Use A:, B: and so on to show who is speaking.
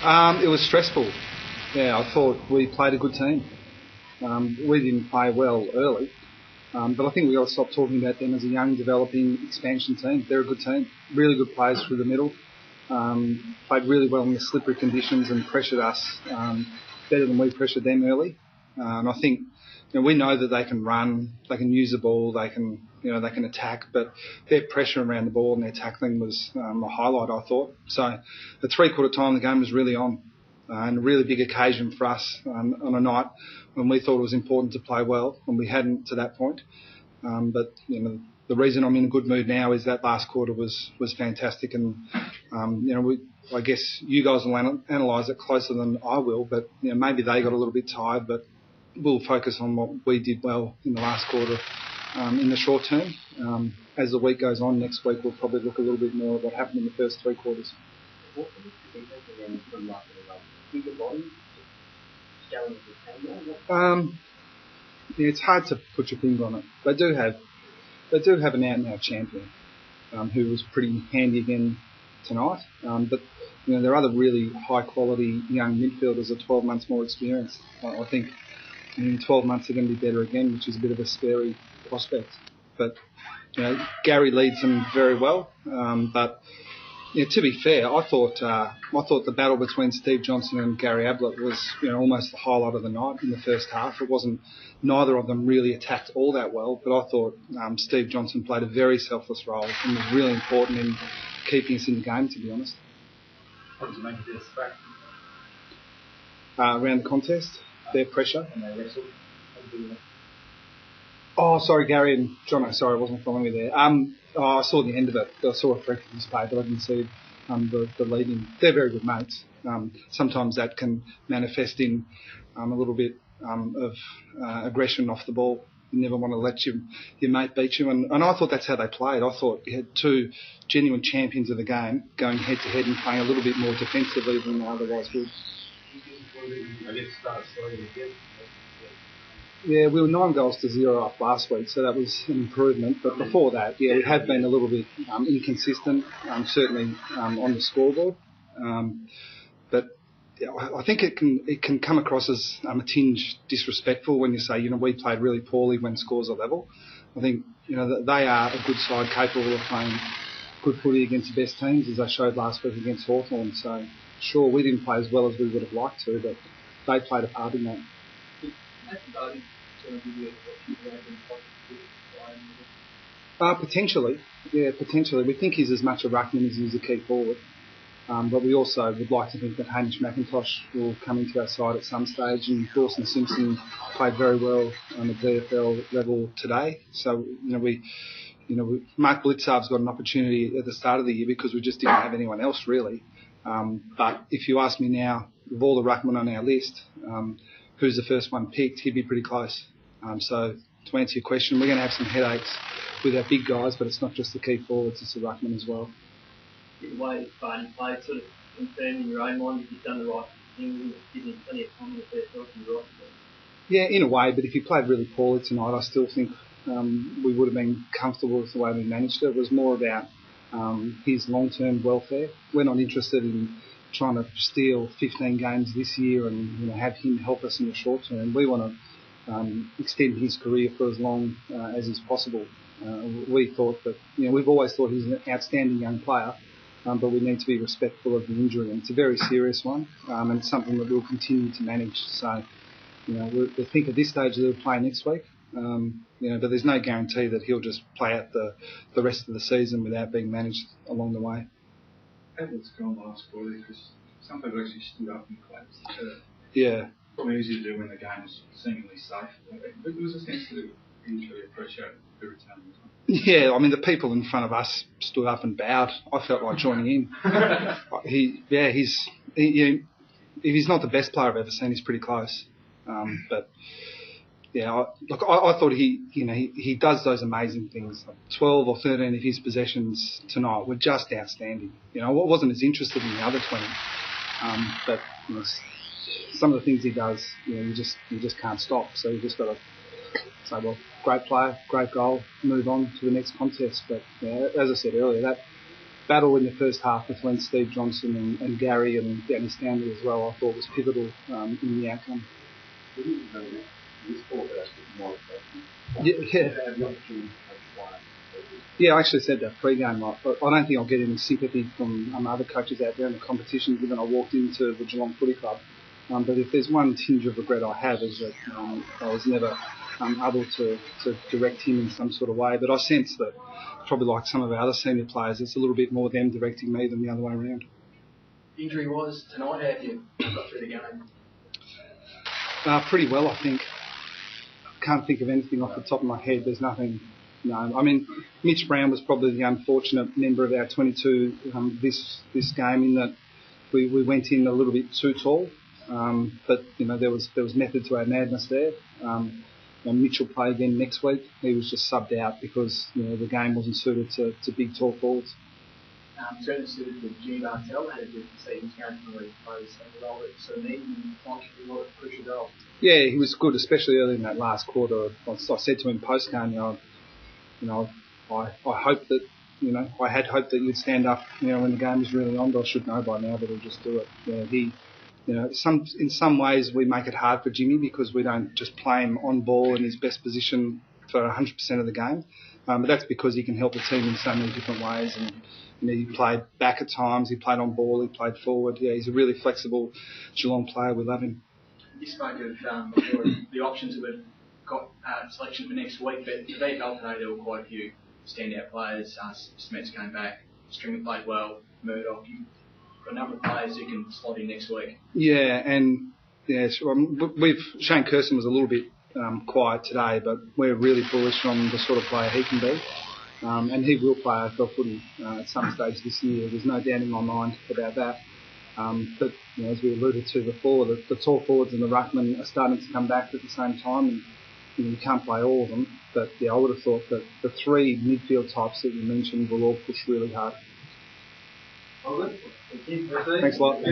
A: It was stressful. Yeah, I thought we played a good team. We didn't play well early, but I think we got to stop talking about them as a young, developing expansion team. They're a good team, really good players through the middle. Played really well in the slippery conditions and pressured us better than we pressured them early. And I think we know that they can run, they can use the ball, they can attack, but their pressure around the ball and their tackling was a highlight, I thought. So the three-quarter time the game was really on, and a really big occasion for us on a night when we thought it was important to play well, and we hadn't to that point. But the reason I'm in a good mood now is that last quarter was fantastic, and I guess you guys will analyse it closer than I will, but maybe they got a little bit tired, but we'll focus on what we did well in the last quarter in the short term. As the week goes on, next week we'll probably look a little bit more at what happened in the first three quarters. It's hard to put your finger on it. They do have an out-and-out champion who was pretty handy again tonight. But there are other really high-quality young midfielders of 12 months more experience. I think in 12 months they're going to be better again, which is a bit of a scary prospect. But Gary leads them very well. But to be fair, I thought the battle between Steve Johnson and Gary Ablett was almost the highlight of the night in the first half. It wasn't, neither of them really attacked all that well, but I thought Steve Johnson played a very selfless role and was really important in keeping us in the game, to be honest.
B: What did you make of this back?
A: Around the contest, their pressure.
B: And they wrestled.
A: Oh, sorry, Gary and Jono. Sorry, I wasn't following you there. I saw the end of it. I saw a frequency play, but I didn't see the lead-in. They're very good mates. Sometimes that can manifest in a little bit of aggression off the ball. You never want to let your mate beat you. And I thought that's how they played. I thought you had two genuine champions of the game going head-to-head and playing a little bit more defensively than they otherwise would. Yeah, we were 9-0 up last week, so that was an improvement. But before that, we have been a little bit inconsistent, certainly on the scoreboard. But I think it can come across as a tinge disrespectful when you say, we played really poorly when scores are level. I think, that they are a good side capable of playing good footy against the best teams, as they showed last week against Hawthorn. So, sure, we didn't play as well as we would have liked to, but they played a part in that. Potentially. We think he's as much a ruckman as he's a key forward. But we also would like to think that Hamish McIntosh will come into our side at some stage, and Dawson Simpson played very well on the VFL level today. So, Mark Blitzarv's got an opportunity at the start of the year because we just didn't have anyone else really. But if you ask me now, of all the ruckmen on our list, who's the first one picked, he'd be pretty close. So to answer your question, we're going to have some headaches with our big guys, but it's not just the key forwards, it's the ruckmen as well.
C: The way Barney played sort of confirmed in your own mind that you've done the right thing, giving him plenty of time in the first half and right.
A: Yeah, in a way, but if he played really poorly tonight, I still think we would have been comfortable with the way we managed it. It was more about his long-term welfare. We're not interested in trying to steal 15 games this year and have him help us in the short term. We want to extend his career for as long as is possible. We thought that, we've always thought he's an outstanding young player, but we need to be respectful of the injury. And it's a very serious one, and something that we'll continue to manage. So, we think at this stage that he'll play next week, but there's no guarantee that he'll just play out the rest of the season without being managed along the way.
B: Edwards gone last quarter because some people actually stood up and clapped.
A: Yeah.
B: Probably easy to do when the game was seemingly safe. But there was a sense that he really appreciated the return.
A: Yeah, I mean, the people in front of us stood up and bowed. I felt like joining in. If he's not the best player I've ever seen, he's pretty close. But yeah, I thought he does those amazing things. Like 12 or 13 of his possessions tonight were just outstanding. I wasn't as interested in the other 20, but some of the things he does, you just can't stop. So you just got to say, well, great player, great goal, move on to the next contest. But as I said earlier, battle in the first half between Steve Johnson and Gary and Danny Stanley as well, I thought was pivotal in the outcome. Yeah, I actually said that pre-game. I don't think I'll get any sympathy from other coaches out there in the competition, given I walked into the Geelong Footy Club. But if there's one tinge of regret I have is that I was never able to direct him in some sort of way. But I sense that, probably like some of our other senior players, it's a little bit more them directing me than the other way around.
D: Injury-wise tonight, how have you got through the game?
A: Pretty well, I think. I can't think of anything off the top of my head. There's nothing. No, I mean, Mitch Brown was probably the unfortunate member of our 22 this game in that we went in a little bit too tall. But there was method to our madness there. And Mitch will play again next week. He was just subbed out because the game wasn't suited to big tall forwards.
D: Certainly suited to Jimmy Bartell, had a good season currently plays a role that sort of needed and contributed a lot of crucial goals.
A: Yeah, he was good, especially early in that last quarter. I said to him post game, I hope that I had hoped that you'd stand up, when the game was really on. But I should know by now that he'll just do it. In some ways we make it hard for Jimmy because we don't just play him on ball in his best position for 100% of the game. But that's because he can help the team in so many different ways. And he played back at times, he played on ball, he played forward. Yeah, he's a really flexible Geelong player. We love him.
D: You spoke of the options that we've got selection for next week, but for VFL today there were quite a few standout players. Smets came back, Stringer played well, Murdoch. You've got a number of players who can slot in next week. Yeah,
A: and Shane Kirsten was a little bit quiet today, but we're really bullish on the sort of player he can be. And he will play AFL footy at some stage this year. There's no doubt in my mind about that. But as we alluded to before, the tall forwards and the ruckmen are starting to come back at the same time. And you can't play all of them. But I would have thought that the three midfield types that you mentioned will all push really hard.
C: Thank you.
A: Thanks a lot.